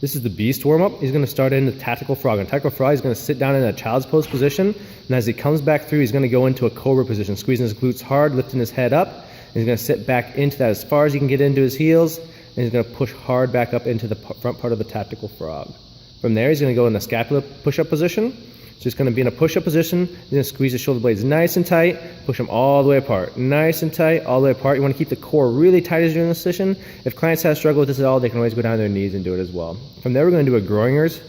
This is the beast warm up. He's going to start in the tactical frog. In tactical frog, he's going to sit down in a child's pose position, and as he comes back through, he's going to go into a cobra position, squeezing his glutes hard, lifting his head up, and he's going to sit back into that as far as he can get into his heels, and he's going to push hard back up into the front part of the tactical frog. From there, he's going to go in the scapula push-up position. He's just going to be in a push-up position. He's going to squeeze his shoulder blades nice and tight, push them all the way apart. Nice and tight, all the way apart. You want to keep the core really tight as you're doing this position. If clients have struggled with this at all, they can always go down to their knees and do it as well. From there, we're going to do a groiners.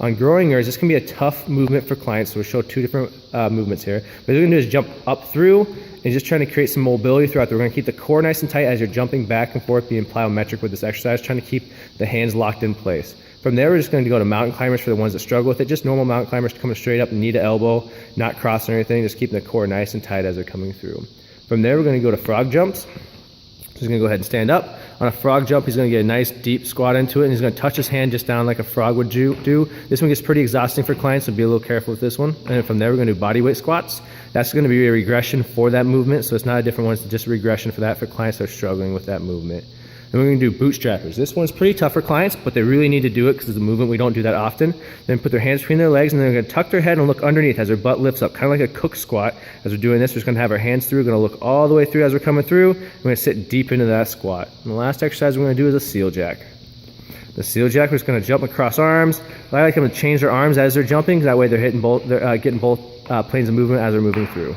On groiners, this can be a tough movement for clients, so we'll show two different movements here. But what we're going to do is jump up through and just trying to create some mobility throughout. We're going to keep the core nice and tight as you're jumping back and forth, being plyometric with this exercise, trying to keep the hands locked in place. From there, we're just going to go to mountain climbers for the ones that struggle with it. Just normal mountain climbers coming straight up, knee to elbow, not crossing or anything, just keeping the core nice and tight as they're coming through. From there, we're going to go to frog jumps. He's going to go ahead and stand up. On a frog jump, he's going to get a nice deep squat into it, and he's going to touch his hand just down like a frog would do. This one gets pretty exhausting for clients, so be a little careful with this one. And then from there, we're going to do body weight squats. That's going to be a regression for that movement, so it's not a different one, it's just a regression for that for clients that are struggling with that movement. And we're going to do bootstrappers. This one's pretty tough for clients, but they really need to do it because it's a movement we don't do that often. Then put their hands between their legs, and they're going to tuck their head and look underneath as their butt lifts up, kind of like a cook squat. As we're doing this, we're just going to have our hands through, going to look all the way through as we're coming through. We're going to sit deep into that squat. And the last exercise we're going to do is a seal jack. The seal jack, we're just going to jump across arms. I like them to change their arms as they're jumping, that way they're getting both planes of movement as they're moving through.